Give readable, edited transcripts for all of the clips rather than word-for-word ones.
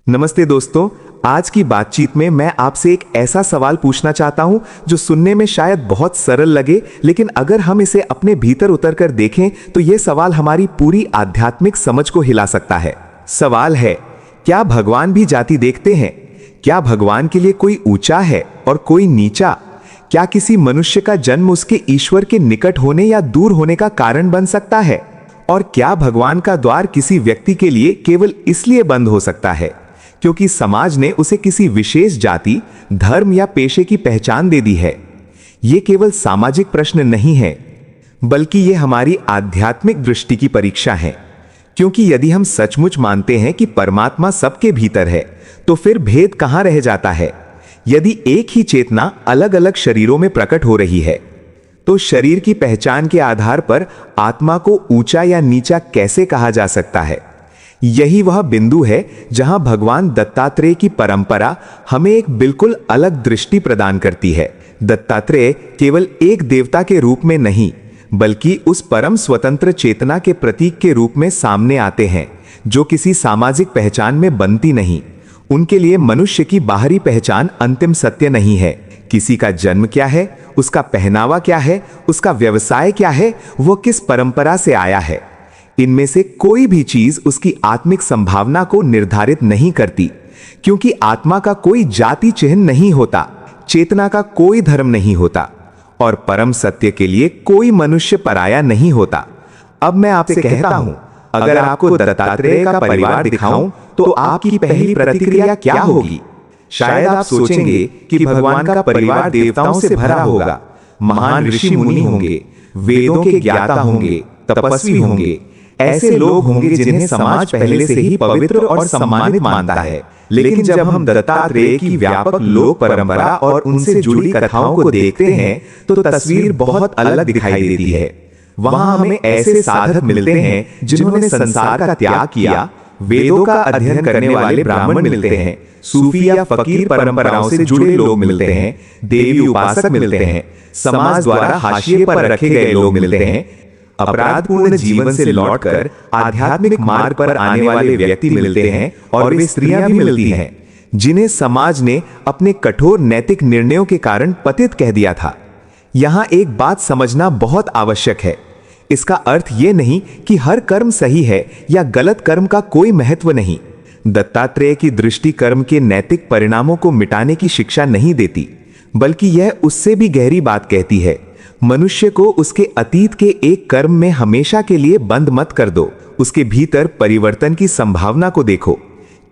नमस्ते दोस्तों, आज की बातचीत में मैं आपसे एक ऐसा सवाल पूछना चाहता हूं जो सुनने में शायद बहुत सरल लगे, लेकिन अगर हम इसे अपने भीतर उतरकर देखें तो यह सवाल हमारी पूरी आध्यात्मिक समझ को हिला सकता है। सवाल है, क्या भगवान भी जाति देखते हैं? क्या भगवान के लिए कोई ऊंचा है और कोई नीचा? क्या किसी मनुष्य का जन्म उसके ईश्वर के निकट होने या दूर होने का कारण बन सकता है? और क्या भगवान का द्वार किसी व्यक्ति के लिए केवल इसलिए बंद हो सकता है क्योंकि समाज ने उसे किसी विशेष जाति, धर्म या पेशे की पहचान दे दी है? यह केवल सामाजिक प्रश्न नहीं है, बल्कि यह हमारी आध्यात्मिक दृष्टि की परीक्षा है। क्योंकि यदि हम सचमुच मानते हैं कि परमात्मा सबके भीतर है, तो फिर भेद कहां रह जाता है? यदि एक ही चेतना अलग अलग शरीरों में प्रकट हो रही है, तो शरीर की पहचान के आधार पर आत्मा को ऊंचा या नीचा कैसे कहा जा सकता है? यही वह बिंदु है जहां भगवान दत्तात्रेय की परंपरा हमें एक बिल्कुल अलग दृष्टि प्रदान करती है। दत्तात्रेय केवल एक देवता के रूप में नहीं, बल्कि उस परम स्वतंत्र चेतना के प्रतीक के रूप में सामने आते हैं जो किसी सामाजिक पहचान में बनती नहीं। उनके लिए मनुष्य की बाहरी पहचान अंतिम सत्य नहीं है। किसी का जन्म क्या है, उसका पहनावा क्या है, उसका व्यवसाय क्या है, वो किस परंपरा से आया है, इनमें से कोई भी चीज उसकी आत्मिक संभावना को निर्धारित नहीं करती। क्योंकि आत्मा का कोई जाति चिन्ह नहीं होता, चेतना का कोई धर्म नहीं होता, और परम सत्य के लिए कोई मनुष्य पराया नहीं होता। अब मैं आपसे कहता हूं, अगर आपको दत्तात्रेय का परिवार दिखाऊं तो आपकी पहली प्रतिक्रिया क्या होगी? शायद आप सोचेंगे कि भगवान का परिवार देवताओं से भरा होगा, महान ऋषि मुनि होंगे, वेदों के ज्ञाता होंगे, तपस्वी होंगे, ऐसे लोग होंगे जिन्हें समाज पहले से ही पवित्र और सम्मानित मानता है। लेकिन जब हम दत्तात्रेय की व्यापक लोक परंपरा और उनसे जुड़ी कथाओं को देखते हैं तो तस्वीर बहुत अलग दिखाई देती है। वहां हमें ऐसे साधक मिलते हैं जिन्होंने संसार का त्याग किया, वेदों का अध्ययन करने वाले ब्राह्मण मिलते हैं, सूफी या फकीर परंपराओं से जुड़े लोग मिलते हैं, देवी उपासक मिलते हैं, समाज द्वारा हाशिए पर रखे गए लोग मिलते हैं, अपराधपूर्ण जीवन से लौटकर आध्यात्मिक मार्ग पर आने वाले व्यक्ति मिलते हैं, और वे स्त्रियां भी मिलती हैं जिन्हें समाज ने अपने कठोर नैतिक निर्णयों के कारण पतित कह दिया था। यहां एक बात समझना बहुत आवश्यक है। इसका अर्थ यह नहीं कि हर कर्म सही है या गलत कर्म का कोई महत्व नहीं। दत्तात्रेय की दृष्टि कर्म के नैतिक परिणामों को मिटाने की शिक्षा नहीं देती, बल्कि यह उससे भी गहरी बात कहती है, मनुष्य को उसके अतीत के एक कर्म में हमेशा के लिए बंद मत कर दो, उसके भीतर परिवर्तन की संभावना को देखो।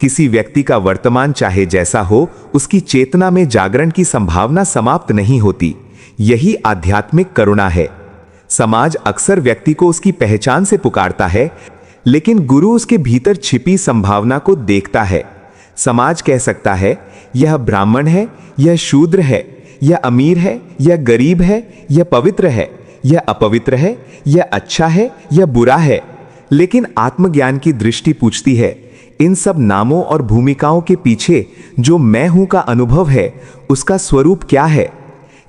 किसी व्यक्ति का वर्तमान चाहे जैसा हो, उसकी चेतना में जागरण की संभावना समाप्त नहीं होती। यही आध्यात्मिक करुणा है। समाज अक्सर व्यक्ति को उसकी पहचान से पुकारता है, लेकिन गुरु उसके भीतर छिपी संभावना को देखता है। समाज कह सकता है, यह ब्राह्मण है, यह शूद्र है, यह अमीर है, यह गरीब है, यह पवित्र है, यह अपवित्र है, यह अच्छा है, यह बुरा है। लेकिन आत्मज्ञान की दृष्टि पूछती है, इन सब नामों और भूमिकाओं के पीछे जो मैं हूं का अनुभव है, उसका स्वरूप क्या है?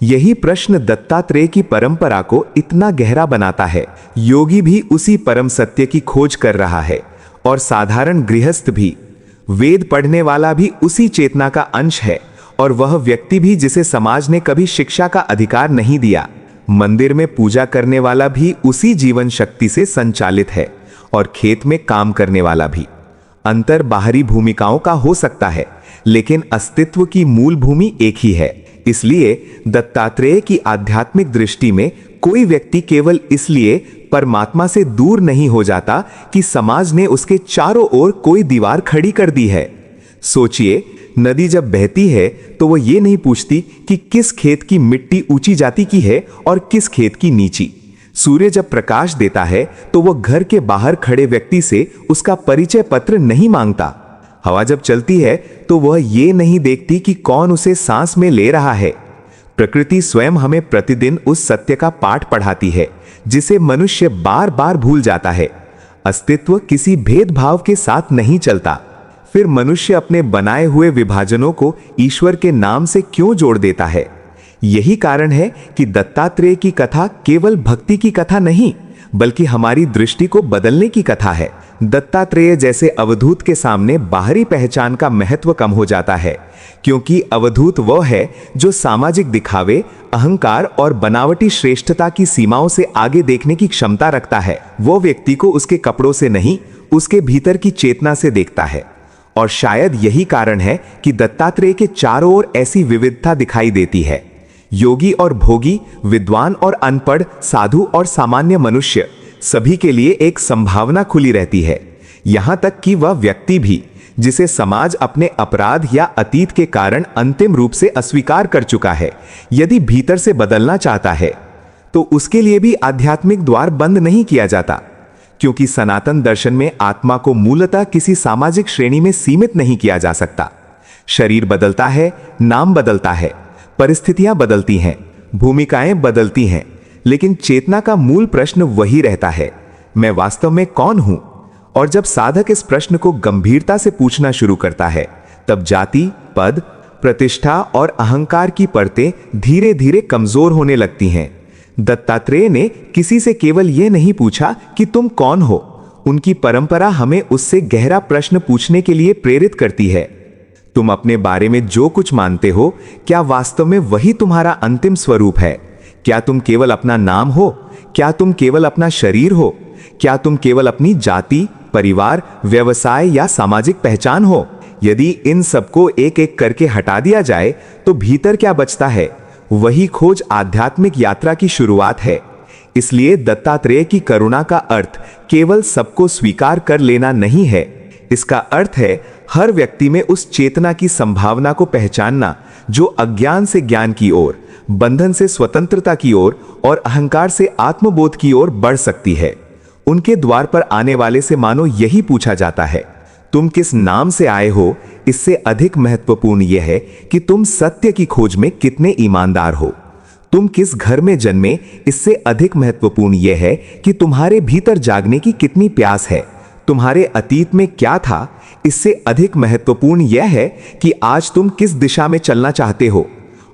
यही प्रश्न दत्तात्रेय की परंपरा को इतना गहरा बनाता है। योगी भी उसी परम सत्य की खोज कर रहा है, और साधारण गृहस्थ भी। वेद पढ़ने वाला भी उसी चेतना का अंश है, और वह व्यक्ति भी जिसे समाज ने कभी शिक्षा का अधिकार नहीं दिया। मंदिर में पूजा करने वाला भी उसी जीवन शक्ति से संचालित है, और खेत में काम करने वाला भी। अंतर बाहरी भूमिकाओं का हो सकता है, लेकिन अस्तित्व की मूल भूमि एक ही है। इसलिए दत्तात्रेय की आध्यात्मिक दृष्टि में कोई व्यक्ति केवल इसलिए परमात्मा से दूर नहीं हो जाता कि समाज ने उसके चारों ओर कोई दीवार खड़ी कर दी है। सोचिए, नदी जब बहती है तो वो ये नहीं पूछती कि किस खेत की मिट्टी ऊंची जाति की है और किस खेत की नीची। सूर्य जब प्रकाश देता है तो वो घर के बाहर खड़े व्यक्ति से उसका परिचय पत्र नहीं मांगता। हवा जब चलती है तो वह ये नहीं देखती कि कौन उसे सांस में ले रहा है। प्रकृति स्वयं हमें प्रतिदिन उस सत्य का पाठ पढ़ाती है जिसे मनुष्य बार बार भूल जाता है। अस्तित्व किसी भेदभाव के साथ नहीं चलता। फिर मनुष्य अपने बनाए हुए विभाजनों को ईश्वर के नाम से क्यों जोड़ देता है? यही कारण है कि दत्तात्रेय की कथा केवल भक्ति की कथा नहीं, बल्कि हमारी दृष्टि को बदलने की कथा है। दत्तात्रेय जैसे अवधूत के सामने बाहरी पहचान का महत्व कम हो जाता है, क्योंकि अवधूत वह है जो सामाजिक दिखावे, अहंकार और बनावटी श्रेष्ठता की सीमाओं से आगे देखने की क्षमता रखता है। वो व्यक्ति को उसके कपड़ों से नहीं, उसके भीतर की चेतना से देखता है। और शायद यही कारण है कि दत्तात्रेय के चारों ओर ऐसी विविधता दिखाई देती है। योगी और भोगी, विद्वान और अनपढ़, साधु और सामान्य मनुष्य, सभी के लिए एक संभावना खुली रहती है। यहां तक कि वह व्यक्ति भी जिसे समाज अपने अपराध या अतीत के कारण अंतिम रूप से अस्वीकार कर चुका है, यदि भीतर से बदलना चाहता है तो उसके लिए भी आध्यात्मिक द्वार बंद नहीं किया जाता, क्योंकि सनातन दर्शन में आत्मा को मूलतः किसी सामाजिक श्रेणी में सीमित नहीं किया जा सकता। शरीर बदलता है, नाम बदलता है, परिस्थितियां बदलती हैं, भूमिकाएं बदलती हैं, लेकिन चेतना का मूल प्रश्न वही रहता है, मैं वास्तव में कौन हूं? और जब साधक इस प्रश्न को गंभीरता से पूछना शुरू करता है, तब जाति, पद, प्रतिष्ठा और अहंकार की परतें धीरे धीरे कमजोर होने लगती हैं। दत्तात्रेय ने किसी से केवल यह नहीं पूछा कि तुम कौन हो। उनकी परंपरा हमें उससे गहरा प्रश्न पूछने के लिए प्रेरित करती है। तुम अपने बारे में जो कुछ मानते हो, क्या वास्तव में वही तुम्हारा अंतिम स्वरूप है? क्या तुम केवल अपना नाम हो? क्या तुम केवल अपना शरीर हो? क्या तुम केवल अपनी जाति, परिवार, व्यवसाय या सामाजिक पहचान हो? यदि इन सबको एक एक करके हटा दिया जाए तो भीतर क्या बचता है? वही खोज आध्यात्मिक यात्रा की शुरुआत है। इसलिए दत्तात्रेय की करुणा का अर्थ केवल सबको स्वीकार कर लेना नहीं है। इसका अर्थ है हर व्यक्ति में उस चेतना की संभावना को पहचानना जो अज्ञान से ज्ञान की ओर, बंधन से स्वतंत्रता की ओर और अहंकार से आत्मबोध की ओर बढ़ सकती है। उनके द्वार पर आने वाले से मानो यही पूछा जाता है, तुम किस नाम से आए हो? इससे अधिक महत्वपूर्ण यह है कि तुम सत्य की खोज में कितने ईमानदार हो। तुम किस घर में जन्मे? इससे अधिक महत्वपूर्ण यह है कि तुम्हारे भीतर जागने की कितनी प्यास है। तुम्हारे अतीत में क्या था? इससे अधिक महत्वपूर्ण यह है कि आज तुम किस दिशा में चलना चाहते हो।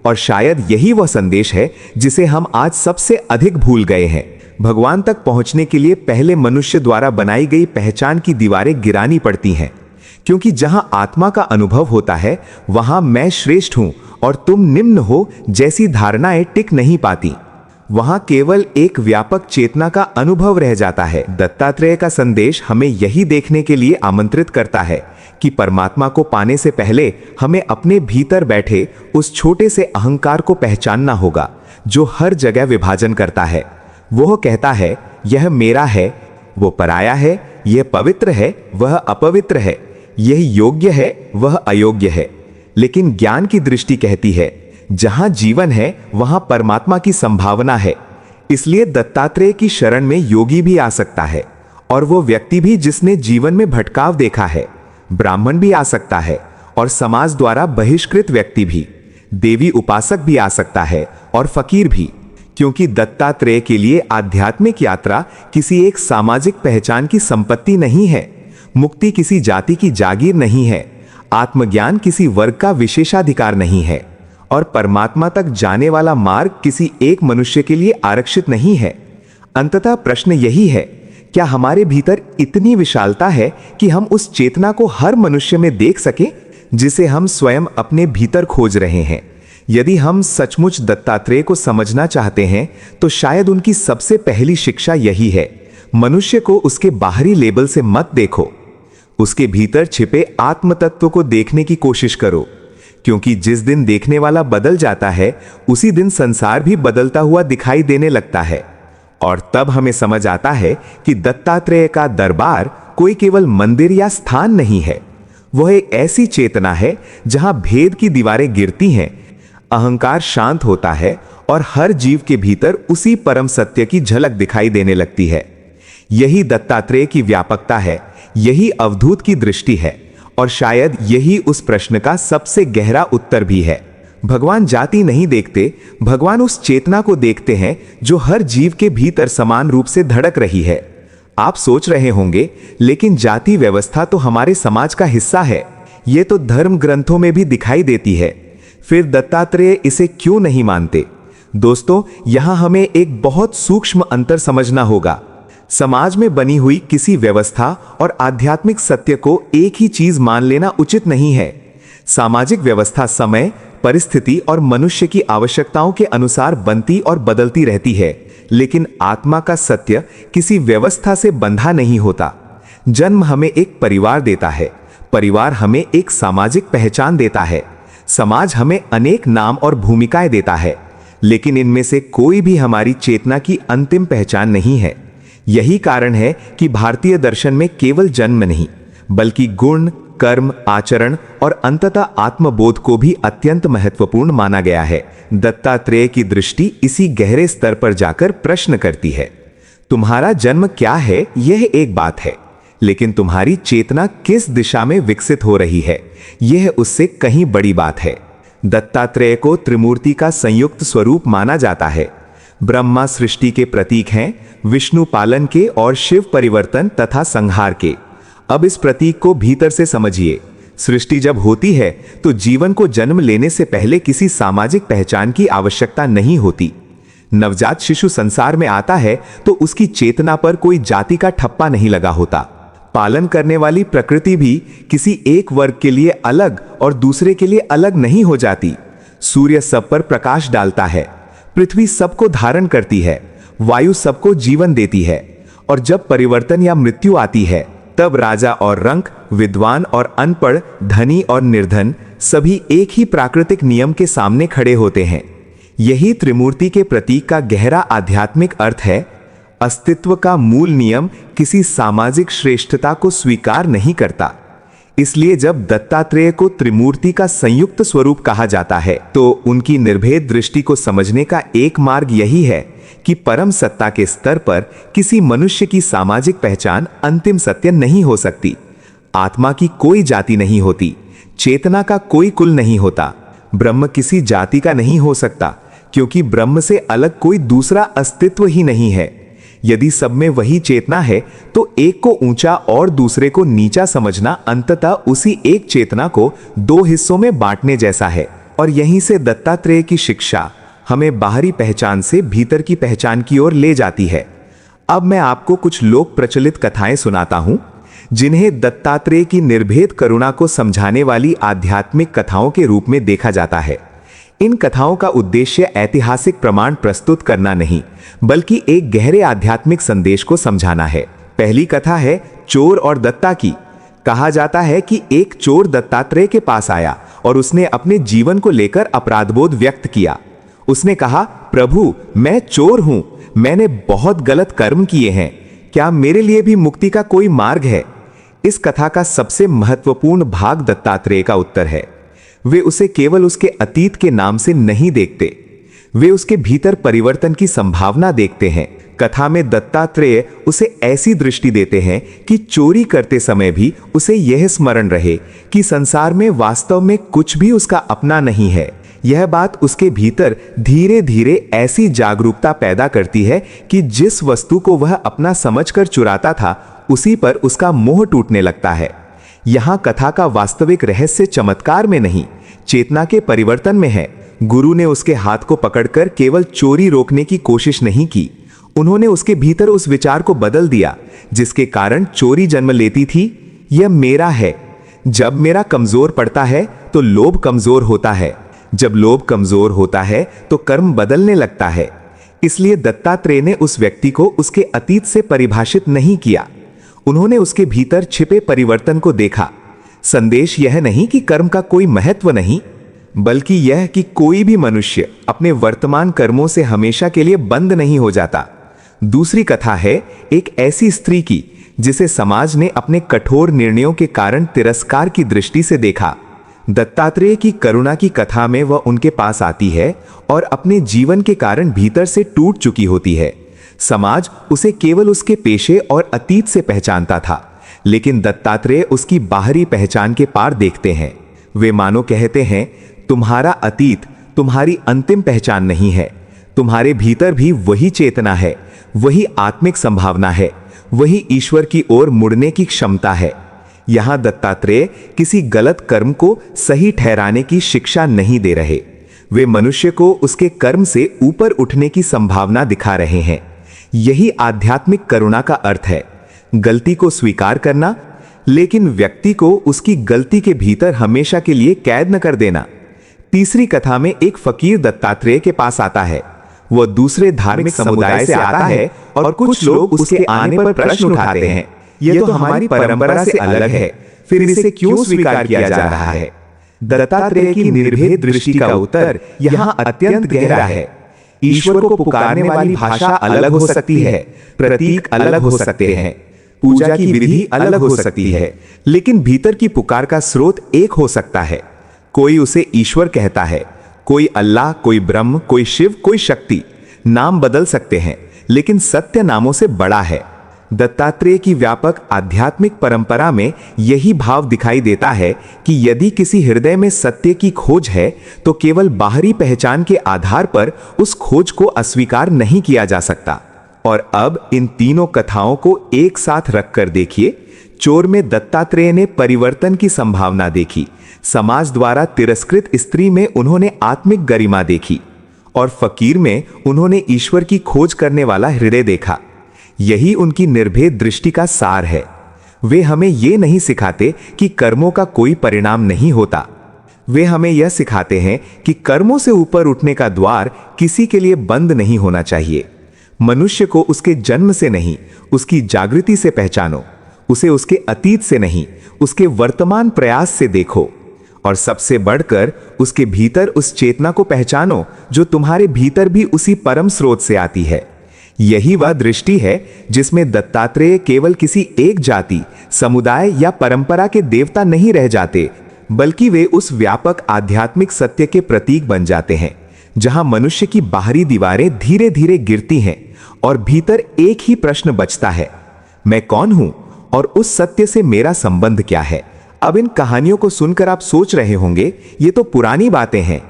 और शायद यही वह संदेश है जिसे हम आज सबसे अधिक भूल गए हैं। भगवान तक पहुंचने के लिए पहले मनुष्य द्वारा बनाई गई पहचान की दीवारें गिरानी पड़ती हैं, क्योंकि जहां आत्मा का अनुभव होता है वहां मैं श्रेष्ठ हूं और तुम निम्न हो जैसी धारणाएं टिक नहीं पाती। वहां केवल एक व्यापक चेतना का अनुभव रह जाता है। दत्तात्रेय का संदेश हमें यही देखने के लिए आमंत्रित करता है कि परमात्मा को पाने से पहले हमें अपने भीतर बैठे उस छोटे से अहंकार को पहचानना होगा जो हर जगह विभाजन करता है। वह कहता है यह मेरा है, वो पराया है, यह पवित्र है, वह अपवित्र है, यह योग्य है, वह अयोग्य है। लेकिन ज्ञान की दृष्टि कहती है जहां जीवन है वहां परमात्मा की संभावना है। इसलिए दत्तात्रेय की शरण में योगी भी आ सकता है, और वो व्यक्ति भी जिसने जीवन में भटकाव देखा है। ब्राह्मण भी आ सकता है, और समाज द्वारा बहिष्कृत व्यक्ति भी। देवी उपासक भी आ सकता है, और फकीर भी, क्योंकि दत्तात्रेय के लिए आध्यात्मिक यात्रा किसी एक सामाजिक पहचान की संपत्ति नहीं है। मुक्ति किसी जाति की जागीर नहीं है। आत्मज्ञान किसी वर्ग का विशेषाधिकार नहीं है। और परमात्मा तक जाने वाला मार्ग किसी एक मनुष्य के लिए आरक्षित नहीं है। अंततः प्रश्न यही है, क्या हमारे भीतर इतनी विशालता है कि हम उस चेतना को हर मनुष्य में देख सकें जिसे हम स्वयं अपने भीतर खोज रहे हैं? यदि हम सचमुच दत्तात्रेय को समझना चाहते हैं तो शायद उनकी सबसे पहली शिक्षा यही है, मनुष्य को उसके बाहरी लेबल से मत देखो, उसके भीतर छिपे आत्म तत्व को देखने की कोशिश करो। क्योंकि जिस दिन देखने वाला बदल जाता है उसी दिन संसार भी बदलता हुआ दिखाई देने लगता है। और तब हमें समझ आता है कि दत्तात्रेय का दरबार कोई केवल मंदिर या स्थान नहीं है। वह एक ऐसी चेतना है जहां भेद की दीवारें गिरती हैं, अहंकार शांत होता है और हर जीव के भीतर उसी परम सत्य की झलक दिखाई देने लगती है। यही दत्तात्रेय की व्यापकता है, यही अवधूत की दृष्टि है, और शायद यही उस प्रश्न का सबसे गहरा उत्तर भी है। भगवान जाति नहीं देखते, भगवान उस चेतना को देखते हैं जो हर जीव के भीतर समान रूप से धड़क रही है। आप सोच रहे होंगे, लेकिन जाति व्यवस्था तो हमारे समाज का हिस्सा है, ये तो धर्म ग्रंथों में भी दिखाई देती है, फिर दत्तात्रेय इसे क्यों नहीं मानते? दोस्तों, यहां हमें एक बहुत सूक्ष्म अंतर समझना होगा। समाज में बनी हुई किसी व्यवस्था और आध्यात्मिक सत्य को एक ही चीज मान लेना उचित नहीं है। सामाजिक व्यवस्था समय, परिस्थिति और मनुष्य की आवश्यकताओं के अनुसार बनती और बदलती रहती है, लेकिन आत्मा का सत्य किसी व्यवस्था से बंधा नहीं होता। जन्म हमें एक परिवार देता है, परिवार हमें एक सामाजिक पहचान देता है, समाज हमें अनेक नाम और भूमिकाएं देता है, लेकिन इनमें से कोई भी हमारी चेतना की अंतिम पहचान नहीं है। यही कारण है कि भारतीय दर्शन में केवल जन्म नहीं, बल्कि गुण, कर्म, आचरण और अंततः आत्मबोध को भी अत्यंत महत्वपूर्ण माना गया है। दत्तात्रेय की दृष्टि इसी गहरे स्तर पर जाकर प्रश्न करती है, तुम्हारा जन्म क्या है यह एक बात है, लेकिन तुम्हारी चेतना किस दिशा में विकसित हो रही है यह उससे कहीं बड़ी बात है। दत्तात्रेय को त्रिमूर्ति का संयुक्त स्वरूप माना जाता है। ब्रह्मा सृष्टि के प्रतीक हैं, विष्णु पालन के और शिव परिवर्तन तथा संहार के। अब इस प्रतीक को भीतर से समझिए। सृष्टि जब होती है तो जीवन को जन्म लेने से पहले किसी सामाजिक पहचान की आवश्यकता नहीं होती। नवजात शिशु संसार में आता है तो उसकी चेतना पर कोई जाति का ठप्पा नहीं लगा होता। पालन करने वाली प्रकृति भी किसी एक वर्ग के लिए अलग और दूसरे के लिए अलग नहीं हो जाती। सूर्य सब पर प्रकाश डालता है, पृथ्वी सबको धारण करती है, वायु सबको जीवन देती है, और जब परिवर्तन या मृत्यु आती है तब राजा और रंक, विद्वान और अनपढ़, धनी और निर्धन सभी एक ही प्राकृतिक नियम के सामने खड़े होते हैं। यही त्रिमूर्ति के प्रतीक का गहरा आध्यात्मिक अर्थ है। अस्तित्व का मूल नियम किसी सामाजिक श्रेष्ठता को स्वीकार नहीं करता। इसलिए जब दत्तात्रेय को त्रिमूर्ति का संयुक्त स्वरूप कहा जाता है तो उनकी निर्भेद दृष्टि को समझने का एक मार्ग यही है कि परम सत्ता के स्तर पर किसी मनुष्य की सामाजिक पहचान अंतिम सत्य नहीं हो सकती। आत्मा की कोई जाति नहीं होती, चेतना का कोई कुल नहीं होता, ब्रह्म किसी जाति का नहीं हो सकता, क्योंकि ब्रह्म से अलग कोई दूसरा अस्तित्व ही नहीं है। यदि सब में वही चेतना है तो एक को ऊंचा और दूसरे को नीचा समझना अंततः उसी एक चेतना को दो हिस्सों में बांटने जैसा है। और यहीं से दत्तात्रेय की शिक्षा हमें बाहरी पहचान से भीतर की पहचान की ओर ले जाती है। अब मैं आपको कुछ लोक प्रचलित कथाएं सुनाता हूं, जिन्हें दत्तात्रेय की निर्भेद करुणा को समझाने वाली आध्यात्मिक कथाओं के रूप में देखा जाता है। इन कथाओं का उद्देश्य ऐतिहासिक प्रमाण प्रस्तुत करना नहीं, बल्कि एक गहरे आध्यात्मिक संदेश को समझाना है। पहली कथा है चोर और दत्ता की। कहा जाता है कि एक चोर दत्तात्रेय के पास आया और उसने अपने जीवन को लेकर अपराधबोध व्यक्त किया। उसने कहा, प्रभु, मैं चोर हूं, मैंने बहुत गलत कर्म किए हैं, क्या मेरे लिए भी मुक्ति का कोई मार्ग है? इस कथा का सबसे महत्वपूर्ण भाग दत्तात्रेय का उत्तर है। वे उसे केवल उसके अतीत के नाम से नहीं देखते, वे उसके भीतर परिवर्तन की संभावना देखते हैं। कथा में दत्तात्रेय उसे ऐसी दृष्टि देते हैं कि चोरी करते समय भी उसे यह स्मरण रहे कि संसार में वास्तव में कुछ भी उसका अपना नहीं है। यह बात उसके भीतर धीरे धीरे ऐसी जागरूकता पैदा करती है कि जिस वस्तु को वह अपना समझकर चुराता था उसी पर उसका मोह टूटने लगता है। यहां कथा का वास्तविक रहस्य चमत्कार में नहीं, चेतना के परिवर्तन में है। गुरु ने उसके हाथ को पकड़कर केवल चोरी रोकने की कोशिश नहीं की, उन्होंने उसके भीतर उस विचार को बदल दिया जिसके कारण चोरी जन्म लेती थी, यह मेरा है। जब मेरा कमजोर पड़ता है तो लोभ कमजोर होता है, जब लोभ कमजोर होता है तो कर्म बदलने लगता है। इसलिए दत्तात्रेय ने उस व्यक्ति को उसके अतीत से परिभाषित नहीं किया, उन्होंने उसके भीतर छिपे परिवर्तन को देखा। संदेश यह नहीं कि कर्म का कोई महत्व नहीं, बल्कि यह कि कोई भी मनुष्य अपने वर्तमान कर्मों से हमेशा के लिए बंद नहीं हो जाता। दूसरी कथा है एक ऐसी स्त्री की जिसे समाज ने अपने कठोर निर्णयों के कारण तिरस्कार की दृष्टि से देखा। दत्तात्रेय की करुणा की कथा में वह उनके पास आती है और अपने जीवन के कारण भीतर से टूट चुकी होती है। समाज उसे केवल उसके पेशे और अतीत से पहचानता था, लेकिन दत्तात्रेय उसकी बाहरी पहचान के पार देखते हैं। वे मानो कहते हैं, तुम्हारा अतीत तुम्हारी अंतिम पहचान नहीं है, तुम्हारे भीतर भी वही चेतना है, वही आत्मिक संभावना है, वही ईश्वर की ओर मुड़ने की क्षमता है। यहां दत्तात्रेय किसी गलत कर्म को सही ठहराने की शिक्षा नहीं दे रहे, वे मनुष्य को उसके कर्म से ऊपर उठने की संभावना दिखा रहे हैं। यही आध्यात्मिक करुणा का अर्थ है, गलती को स्वीकार करना, लेकिन व्यक्ति को उसकी गलती के भीतर हमेशा के लिए कैद न कर देना। तीसरी कथा में एक फकीर दत्तात्रेय के पास आता है। वह दूसरे धार्मिक समुदाय से आता है और कुछ लोग उसके आने पर प्रश्न उठाते हैं, यह तो हमारी परंपरा से अलग है, फिर इसे क्यों स्वीकार किया जा रहा है? दत्तात्रेय की निर्भेद दृष्टि का उत्तर यहाँ अत्यंत गहरा है। ईश्वर को पुकारने वाली भाषा अलग हो सकती है, प्रतीक अलग हो सकते हैं, पूजा की विधि अलग हो सकती है, लेकिन भीतर की पुकार का स्रोत एक हो सकता है। कोई उसे ईश्वर कहता है, कोई अल्लाह, कोई ब्रह्म, कोई शिव, कोई शक्ति। नाम बदल सकते हैं, लेकिन सत्य नामों से बड़ा है। दत्तात्रेय की व्यापक आध्यात्मिक परंपरा में यही भाव दिखाई देता है कि यदि किसी हृदय में सत्य की खोज है तो केवल बाहरी पहचान के आधार पर उस खोज को अस्वीकार नहीं किया जा सकता। और अब इन तीनों कथाओं को एक साथ रखकर देखिए। चोर में दत्तात्रेय ने परिवर्तन की संभावना देखी, समाज द्वारा तिरस्कृत स्त्री में उन्होंने आत्मिक गरिमा देखी, और फकीर में उन्होंने ईश्वर की खोज करने वाला हृदय देखा। यही उनकी निर्भेद दृष्टि का सार है। वे हमें यह नहीं सिखाते कि कर्मों का कोई परिणाम नहीं होता। वे हमें यह सिखाते हैं कि कर्मों से ऊपर उठने का द्वार किसी के लिए बंद नहीं होना चाहिए। मनुष्य को उसके जन्म से नहीं, उसकी जागृति से पहचानो। उसे उसके अतीत से नहीं, उसके वर्तमान प्रयास से देखो। और सबसे बढ़कर उसके भीतर उस चेतना को पहचानो जो तुम्हारे भीतर भी उसी परम स्रोत से आती है। यही वह दृष्टि है जिसमें दत्तात्रेय केवल किसी एक जाति, समुदाय या परंपरा के देवता नहीं रह जाते, बल्कि वे उस व्यापक आध्यात्मिक सत्य के प्रतीक बन जाते हैं, जहां मनुष्य की बाहरी दीवारें धीरे धीरे गिरती हैं और भीतर एक ही प्रश्न बचता है, मैं कौन हूं और उस सत्य से मेरा संबंध क्या है? अब इन कहानियों को सुनकर आप सोच रहे होंगे, ये तो पुरानी बातें हैं।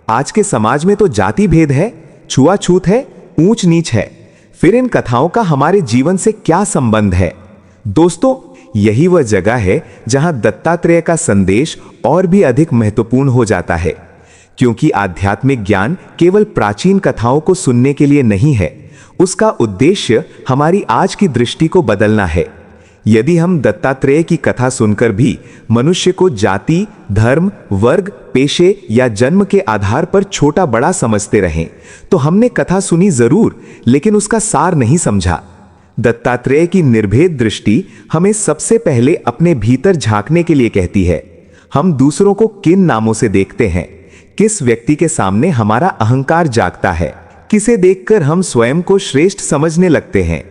आज के समाज में तो जाति भेद है, छुआछूत है, ऊंच नीच है। फिर इन कथाओं का हमारे जीवन से क्या संबंध है? दोस्तों, यही वह जगह है जहां दत्तात्रेय का संदेश और भी अधिक महत्वपूर्ण हो जाता है, क्योंकि आध्यात्मिक ज्ञान केवल प्राचीन कथाओं को सुनने के लिए नहीं है। उसका उद्देश्य हमारी आज की दृष्टि को बदलना है। यदि हम दत्तात्रेय की कथा सुनकर भी मनुष्य को जाति, धर्म, वर्ग, पेशे या जन्म के आधार पर छोटा बड़ा समझते रहें, तो हमने कथा सुनी जरूर, लेकिन उसका सार नहीं समझा। दत्तात्रेय की निर्भेद दृष्टि हमें सबसे पहले अपने भीतर झांकने के लिए कहती है। हम दूसरों को किन नामों से देखते हैं? किस व्यक्ति के सामने हमारा अहंकार जागता है? किसे देखकर हम स्वयं को श्रेष्ठ समझने लगते हैं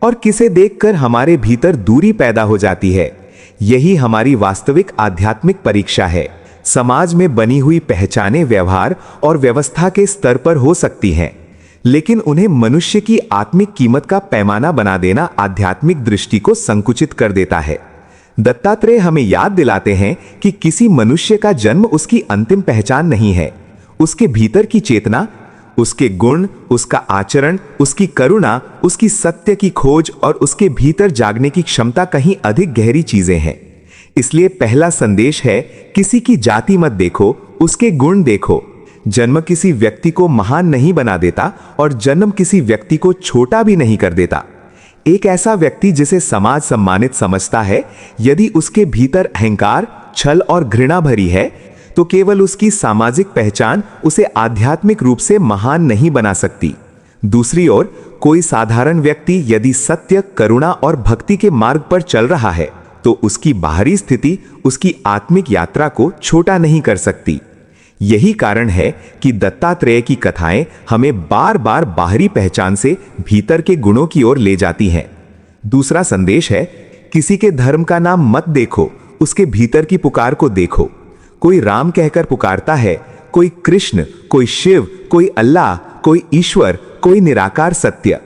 और किसे देखकर हमारे भीतर दूरी पैदा हो जाती है? यही हमारी वास्तविक आध्यात्मिक परीक्षा है। समाज में बनी हुई पहचानें व्यवहार और व्यवस्था के स्तर पर हो सकती हैं, लेकिन उन्हें मनुष्य की आत्मिक कीमत का पैमाना बना देना आध्यात्मिक दृष्टि को संकुचित कर देता है। दत्तात्रेय हमें याद दिलाते हैं कि किसी मनुष्य का जन्म उसकी अंतिम पहचान नहीं है। उसके भीतर की चेतना, उसके गुण, उसका आचरण, उसकी करुणा, उसकी सत्य की खोज और उसके भीतर जागने की क्षमता कहीं अधिक गहरी चीजें हैं। इसलिए पहला संदेश है, किसी की जाति मत देखो, उसके गुण देखो। जन्म किसी व्यक्ति को महान नहीं बना देता और जन्म किसी व्यक्ति को छोटा भी नहीं कर देता। एक ऐसा व्यक्ति जिसे समाज सम्मानित समझता है, यदि उसके भीतर अहंकार, छल और घृणा भरी है, तो केवल उसकी सामाजिक पहचान उसे आध्यात्मिक रूप से महान नहीं बना सकती। दूसरी ओर, कोई साधारण व्यक्ति यदि सत्य, करुणा और भक्ति के मार्ग पर चल रहा है, तो उसकी बाहरी स्थिति उसकी आत्मिक यात्रा को छोटा नहीं कर सकती। यही कारण है कि दत्तात्रेय की कथाएं हमें बार बार बाहरी पहचान से भीतर के गुणों की ओर ले जाती हैं। दूसरा संदेश है, किसी के धर्म का नाम मत देखो, उसके भीतर की पुकार को देखो। कोई राम कहकर पुकारता है, कोई कृष्ण, कोई शिव, कोई अल्लाह, कोई ईश्वर, कोई निराकार सत्य।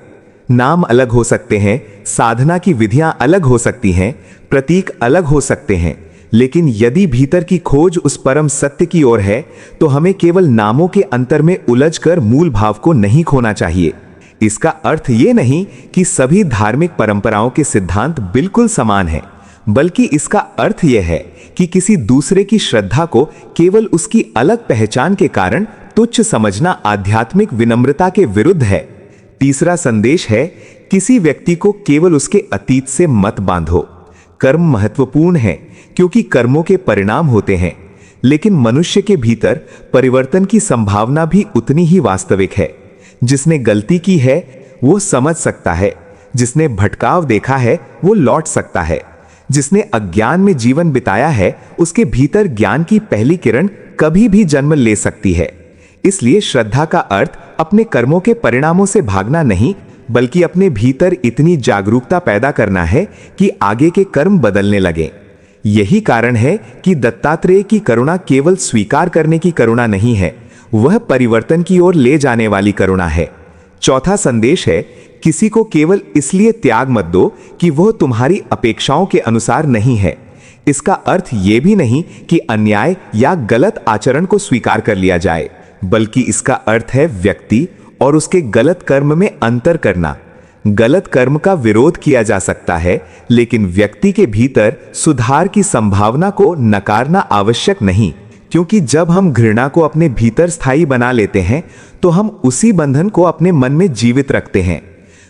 नाम अलग हो सकते हैं, साधना की विधियां अलग हो सकती हैं, प्रतीक अलग हो सकते हैं, लेकिन यदि भीतर की खोज उस परम सत्य की ओर है, तो हमें केवल नामों के अंतर में उलझकर मूल भाव को नहीं खोना चाहिए। इसका अर्थ ये नहीं कि सभी धार्मिक परंपराओं के सिद्धांत बिल्कुल समान हैं, बल्कि इसका अर्थ यह है कि किसी दूसरे की श्रद्धा को केवल उसकी अलग पहचान के कारण तुच्छ समझना आध्यात्मिक विनम्रता के विरुद्ध है। तीसरा संदेश है, किसी व्यक्ति को केवल उसके अतीत से मत बांधो। कर्म महत्वपूर्ण है क्योंकि कर्मों के परिणाम होते हैं, लेकिन मनुष्य के भीतर परिवर्तन की संभावना भी उतनी ही वास्तविक है। जिसने गलती की है वो समझ सकता है, जिसने भटकाव देखा है वो लौट सकता है, जिसने अज्ञान में जीवन बिताया है उसके भीतर ज्ञान की पहली किरण कभी भी जन्म ले सकती है। इसलिए श्रद्धा का अर्थ अपने कर्मों के परिणामों से भागना नहीं, बल्कि अपने भीतर इतनी जागरूकता पैदा करना है कि आगे के कर्म बदलने लगे। यही कारण है कि दत्तात्रेय की करुणा केवल स्वीकार करने की करुणा नहीं है, वह परिवर्तन की ओर ले जाने वाली करुणा है। चौथा संदेश है, किसी को केवल इसलिए त्याग मत दो कि वह तुम्हारी अपेक्षाओं के अनुसार नहीं है। इसका अर्थ यह भी नहीं कि अन्याय या गलत आचरण को स्वीकार कर लिया जाए, बल्कि इसका अर्थ है व्यक्ति और उसके गलत कर्म में अंतर करना। गलत कर्म का विरोध किया जा सकता है, लेकिन व्यक्ति के भीतर सुधार की संभावना को नकारना आवश्यक नहीं, क्योंकि जब हम घृणा को अपने भीतर स्थायी बना लेते हैं तो हम उसी बंधन को अपने मन में जीवित रखते हैं।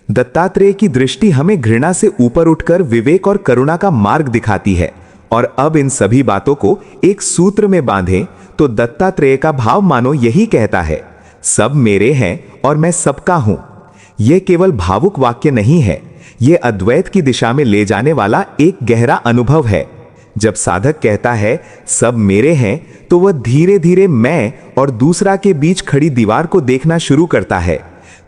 दत्तात्रेय की दृष्टि हमें घृणा से ऊपर उठकर विवेक और करुणा का मार्ग दिखाती है। और अब इन सभी बातों को एक सूत्र में बांधें तो दत्तात्रेय का भाव मानो यही कहता है, सब मेरे हैं और मैं सबका हूं। यह केवल भावुक वाक्य नहीं है, यह अद्वैत की दिशा में ले जाने वाला एक गहरा अनुभव है। जब साधक कहता है सब मेरे हैं, तो वह धीरे धीरे मैं और दूसरा के बीच खड़ी दीवार को देखना शुरू करता है।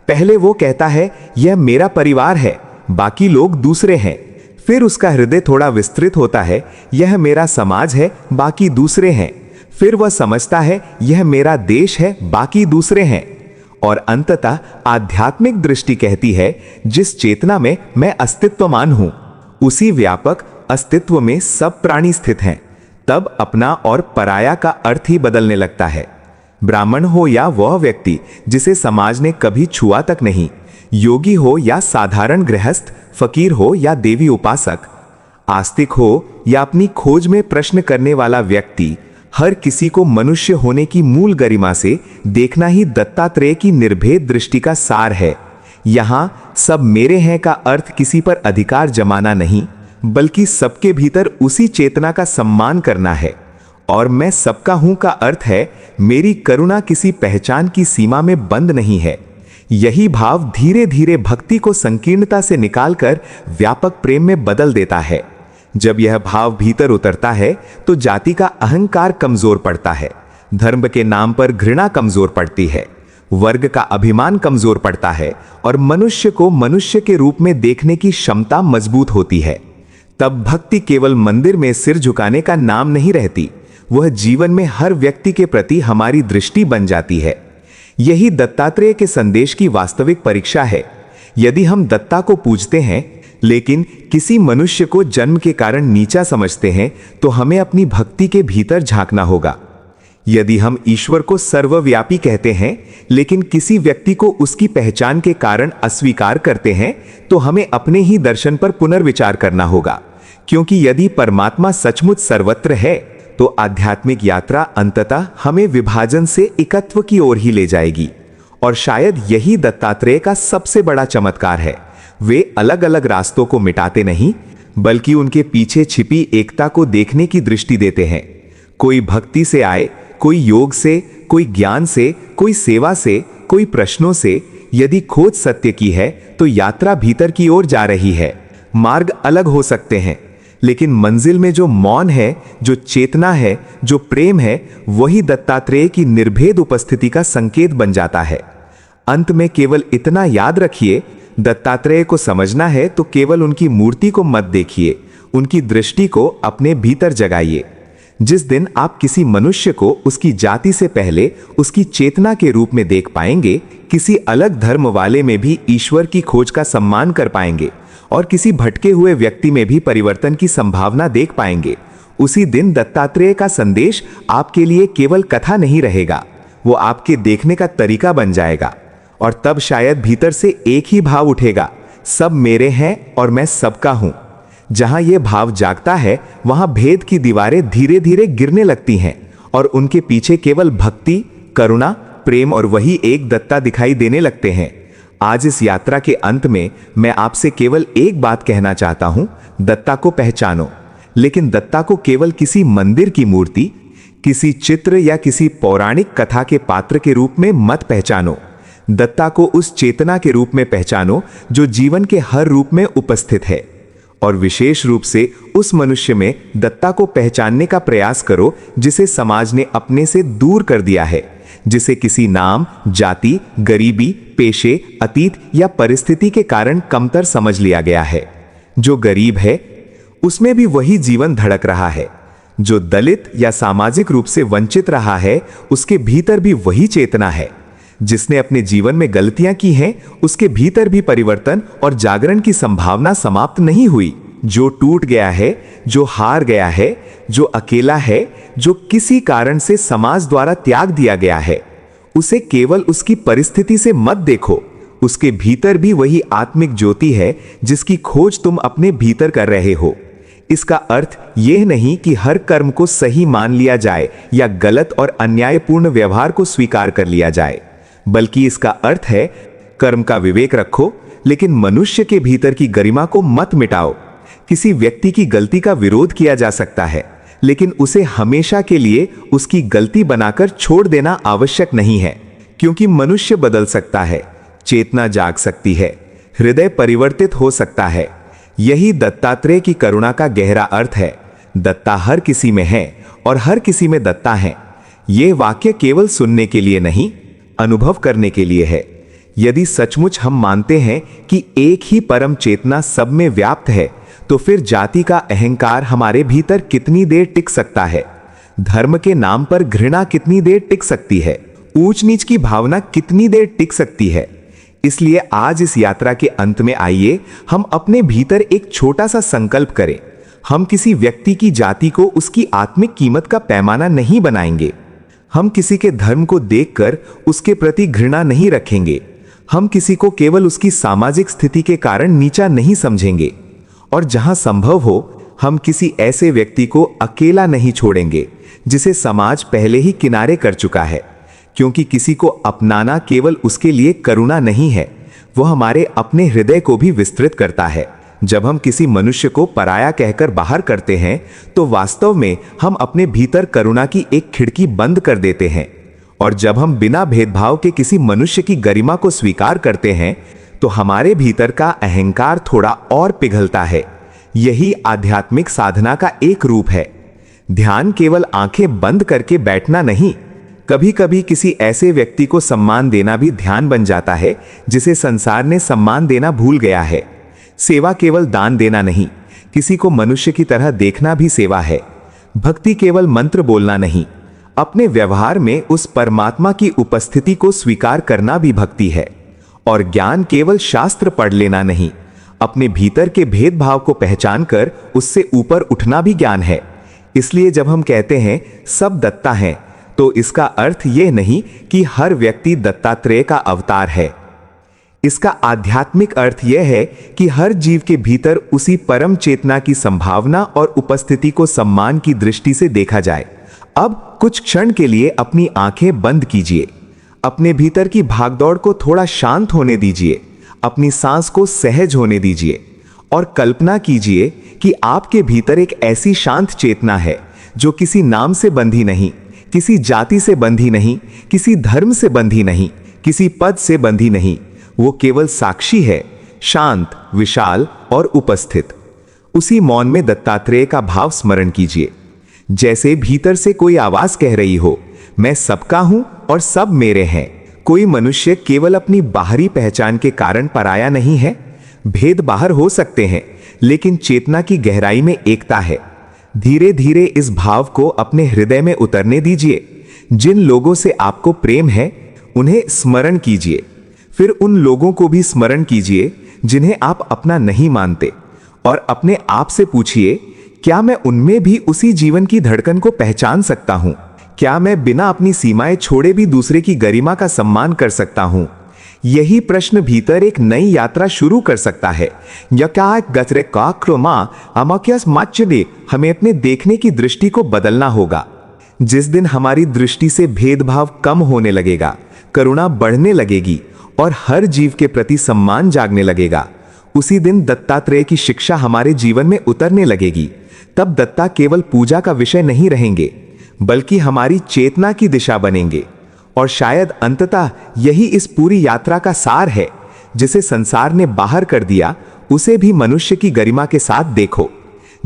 पहले वो कहता है यह मेरा परिवार है, बाकी लोग दूसरे हैं। फिर उसका हृदय थोड़ा विस्तृत होता है, यह मेरा समाज है, बाकी दूसरे हैं। फिर वह समझता है यह मेरा देश है, बाकी दूसरे हैं। और अंततः आध्यात्मिक दृष्टि कहती है, जिस चेतना में मैं अस्तित्वमान हूं, उसी व्यापक अस्तित्व में सब प्राणी स्थित हैं। तब अपना और पराया का अर्थ ही बदलने लगता है। ब्राह्मण हो या वह व्यक्ति जिसे समाज ने कभी छुआ तक नहीं, योगी हो या साधारण गृहस्थ, फकीर हो या देवी उपासक, आस्तिक हो या अपनी खोज में प्रश्न करने वाला व्यक्ति, हर किसी को मनुष्य होने की मूल गरिमा से देखना ही दत्तात्रेय की निर्भेद दृष्टि का सार है। यहां सब मेरे हैं का अर्थ किसी पर अधिकार जमाना नहीं, बल्कि सबके भीतर उसी चेतना का सम्मान करना है। और मैं सबका हूं का अर्थ है मेरी करुणा किसी पहचान की सीमा में बंद नहीं है। यही भाव धीरे धीरे भक्ति को संकीर्णता से निकालकर व्यापक प्रेम में बदल देता है। जब यह भाव भीतर उतरता है तो जाति का अहंकार कमजोर पड़ता है, धर्म के नाम पर घृणा कमजोर पड़ती है, वर्ग का अभिमान कमजोर पड़ता है और मनुष्य को मनुष्य के रूप में देखने की क्षमता मजबूत होती है। तब भक्ति केवल मंदिर में सिर झुकाने का नाम नहीं रहती, वह जीवन में हर व्यक्ति के प्रति हमारी दृष्टि बन जाती है। यही दत्तात्रेय के संदेश की वास्तविक परीक्षा है। यदि हम दत्ता को पूजते हैं लेकिन किसी मनुष्य को जन्म के कारण नीचा समझते हैं, तो हमें अपनी भक्ति के भीतर झांकना होगा। यदि हम ईश्वर को सर्वव्यापी कहते हैं लेकिन किसी व्यक्ति को उसकी पहचान के कारण अस्वीकार करते हैं, तो हमें अपने ही दर्शन पर पुनर्विचार करना होगा। क्योंकि यदि परमात्मा सचमुच सर्वत्र है तो आध्यात्मिक यात्रा अंततः हमें विभाजन से एकत्व की ओर ही ले जाएगी। और शायद यही दत्तात्रेय का सबसे बड़ा चमत्कार है। वे अलग अलग रास्तों को मिटाते नहीं, बल्कि उनके पीछे छिपी एकता को देखने की दृष्टि देते हैं। कोई भक्ति से आए, कोई योग से, कोई ज्ञान से, कोई सेवा से, कोई प्रश्नों से। यदि खोज सत्य की है तो यात्रा भीतर की ओर जा रही है। मार्ग अलग हो सकते हैं, लेकिन मंजिल में जो मौन है, जो चेतना है, जो प्रेम है, वही दत्तात्रेय की निर्भेद उपस्थिति का संकेत बन जाता है। अंत में केवल इतना याद रखिए, दत्तात्रेय को समझना है तो केवल उनकी मूर्ति को मत देखिए, उनकी दृष्टि को अपने भीतर जगाइए। जिस दिन आप किसी मनुष्य को उसकी जाति से पहले उसकी चेतना के रूप में देख पाएंगे, किसी अलग धर्म वाले में भी ईश्वर की खोज का सम्मान कर पाएंगे और किसी भटके हुए व्यक्ति में भी परिवर्तन की संभावना देख पाएंगे, उसी दिन दत्तात्रेय का संदेश आपके लिए केवल कथा नहीं रहेगा, वो आपके देखने का तरीका बन जाएगा। और तब शायद भीतर से एक ही भाव उठेगा, सब मेरे हैं और मैं सबका हूं। जहां यह भाव जागता है, वहां भेद की दीवारें धीरे धीरे गिरने लगती हैं और उनके पीछे केवल भक्ति, करुणा, प्रेम और वही एक दत्ता दिखाई देने लगते हैं। आज इस यात्रा के अंत में मैं आपसे केवल एक बात कहना चाहता हूं, दत्ता को पहचानो, लेकिन दत्ता को केवल किसी मंदिर की मूर्ति, किसी चित्र या किसी पौराणिक कथा के पात्र के रूप में मत पहचानो। दत्ता को उस चेतना के रूप में पहचानो जो जीवन के हर रूप में उपस्थित है, और विशेष रूप से उस मनुष्य में दत्ता को पहचानने का प्रयास करो जिसे समाज ने अपने से दूर कर दिया है, जिसे किसी नाम, जाति, गरीबी, पेशे, अतीत या परिस्थिति के कारण कमतर समझ लिया गया है। जो गरीब है उसमें भी वही जीवन धड़क रहा है, जो दलित या सामाजिक रूप से वंचित रहा है उसके भीतर भी वही चेतना है, जिसने अपने जीवन में गलतियां की हैं उसके भीतर भी परिवर्तन और जागरण की संभावना समाप्त नहीं हुई। जो टूट गया है, जो हार गया है, जो अकेला है, जो किसी कारण से समाज द्वारा त्याग दिया गया है, उसे केवल उसकी परिस्थिति से मत देखो। उसके भीतर भी वही आत्मिक ज्योति है जिसकी खोज तुम अपने भीतर कर रहे हो। इसका अर्थ यह नहीं कि हर कर्म को सही मान लिया जाए या गलत और अन्यायपूर्ण व्यवहार को स्वीकार कर लिया जाए, बल्कि इसका अर्थ है कर्म का विवेक रखो, लेकिन मनुष्य के भीतर की गरिमा को मत मिटाओ। किसी व्यक्ति की गलती का विरोध किया जा सकता है, लेकिन उसे हमेशा के लिए उसकी गलती बनाकर छोड़ देना आवश्यक नहीं है, क्योंकि मनुष्य बदल सकता है, चेतना जाग सकती है, हृदय परिवर्तित हो सकता है। यही दत्तात्रेय की करुणा का गहरा अर्थ है। दत्ता हर किसी में है और हर किसी में दत्ता है। यह वाक्य केवल सुनने के लिए नहीं, अनुभव करने के लिए है। यदि सचमुच हम मानते हैं कि एक ही परम चेतना सब में व्याप्त है, तो फिर जाति का अहंकार हमारे भीतर कितनी देर टिक सकता है? धर्म के नाम पर घृणा कितनी देर टिक सकती है? ऊंच नीच की भावना कितनी देर टिक सकती है? इसलिए आज इस यात्रा के अंत में आइए हम अपने भीतर एक छोटा सा संकल्प करें। हम किसी व्यक्ति की जाति को उसकी आत्मिक कीमत का पैमाना नहीं बनाएंगे। हम किसी के धर्म को देखकर उसके प्रति घृणा नहीं रखेंगे। हम किसी को केवल उसकी सामाजिक स्थिति के कारण नीचा नहीं समझेंगे। और जहां संभव हो हम किसी ऐसे व्यक्ति को अकेला नहीं छोड़ेंगे जिसे समाज पहले ही किनारे कर चुका है, क्योंकि किसी को अपनाना केवल उसके लिए करुणा नहीं है, वह हमारे अपने हृदय को भी विस्तृत करता है। जब हम किसी मनुष्य को पराया कहकर बाहर करते हैं, तो वास्तव में हम अपने भीतर करुणा की एक खिड़की बंद कर देते हैं। और जब हम बिना भेदभाव के किसी मनुष्य की गरिमा को स्वीकार करते हैं, तो हमारे भीतर का अहंकार थोड़ा और पिघलता है। यही आध्यात्मिक साधना का एक रूप है। ध्यान केवल आंखें बंद करके बैठना नहीं, कभी कभी किसी ऐसे व्यक्ति को सम्मान देना भी ध्यान बन जाता है जिसे संसार ने सम्मान देना भूल गया है। सेवा केवल दान देना नहीं, किसी को मनुष्य की तरह देखना भी सेवा है। भक्ति केवल मंत्र बोलना नहीं, अपने व्यवहार में उस परमात्मा की उपस्थिति को स्वीकार करना भी भक्ति है। और ज्ञान केवल शास्त्र पढ़ लेना नहीं, अपने भीतर के भेदभाव को पहचान कर उससे ऊपर उठना भी ज्ञान है। इसलिए जब हम कहते हैं सब दत्ता हैं, तो इसका अर्थ यह नहीं कि हर व्यक्ति दत्तात्रेय का अवतार है। इसका आध्यात्मिक अर्थ यह है कि हर जीव के भीतर उसी परम चेतना की संभावना और उपस्थिति को सम्मान की दृष्टि से देखा जाए। अब कुछ क्षण के लिए अपनी आंखें बंद कीजिए, अपने भीतर की भागदौड़ को थोड़ा शांत होने दीजिए, अपनी सांस को सहज होने दीजिए और कल्पना कीजिए कि आपके भीतर एक ऐसी शांत चेतना है जो किसी नाम से बंधी नहीं, किसी जाति से बंधी नहीं, किसी धर्म से बंधी नहीं, किसी पद से बंधी नहीं। वो केवल साक्षी है, शांत, विशाल और उपस्थित। उसी मौन में दत्तात्रेय का भाव स्मरण कीजिए, जैसे भीतर से कोई आवाज कह रही हो, मैं सबका हूं और सब मेरे हैं। कोई मनुष्य केवल अपनी बाहरी पहचान के कारण पराया नहीं है। भेद बाहर हो सकते हैं, लेकिन चेतना की गहराई में एकता है। धीरे धीरे इस भाव को अपने हृदय में उतरने दीजिए। जिन लोगों से आपको प्रेम है उन्हें स्मरण कीजिए, फिर उन लोगों को भी स्मरण कीजिए जिन्हें आप अपना नहीं मानते, और अपने आप से पूछिए, क्या मैं उनमें भी उसी जीवन की धड़कन को पहचान सकता हूं? क्या मैं बिना अपनी सीमाएं छोड़े भी दूसरे की गरिमा का सम्मान कर सकता हूं? यही प्रश्न भीतर एक नई यात्रा शुरू कर सकता है। हमें अपने देखने की दृष्टि को बदलना होगा। जिस दिन हमारी दृष्टि से भेदभाव कम होने लगेगा, करुणा बढ़ने लगेगी और हर जीव के प्रति सम्मान जागने लगेगा। उसी दिन दत्तात्रेय की शिक्षा हमारे जीवन में उतरने लगेगी। तब दत्ता केवल पूजा का विषय नहीं रहेंगे, बल्कि हमारी चेतना की दिशा बनेंगे। और शायद अंततः यही इस पूरी यात्रा का सार है। जिसे संसार ने बाहर कर दिया, उसे भी मनुष्य की गरिमा के साथ देखो।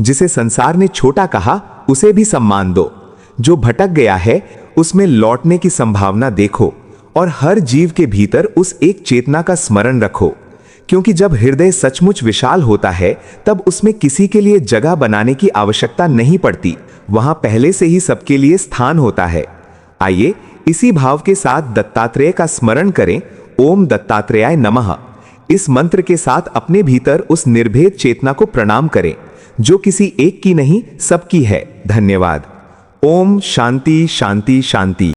जिसे संसार ने छोटा कहा, उसे भी सम्मान दो। जो भटक गया है, उसमें लौटने की संभावना देखो। और हर जीव के भीतर उस एक चेतना का स्मरण रखो, क्योंकि जब हृदय सचमुच विशाल होता है, तब उसमें किसी के लिए जगह बनाने की आवश्यकता नहीं पड़ती। वहां पहले से ही सबके लिए स्थान होता है। आइए इसी भाव के साथ दत्तात्रेय का स्मरण करें। ओम दत्तात्रेयाय नमः। इस मंत्र के साथ अपने भीतर उस निर्भेद चेतना को प्रणाम करें, जो किसी एक की नहीं, सबकी है। धन्यवाद। ओम शांति शांति शांति।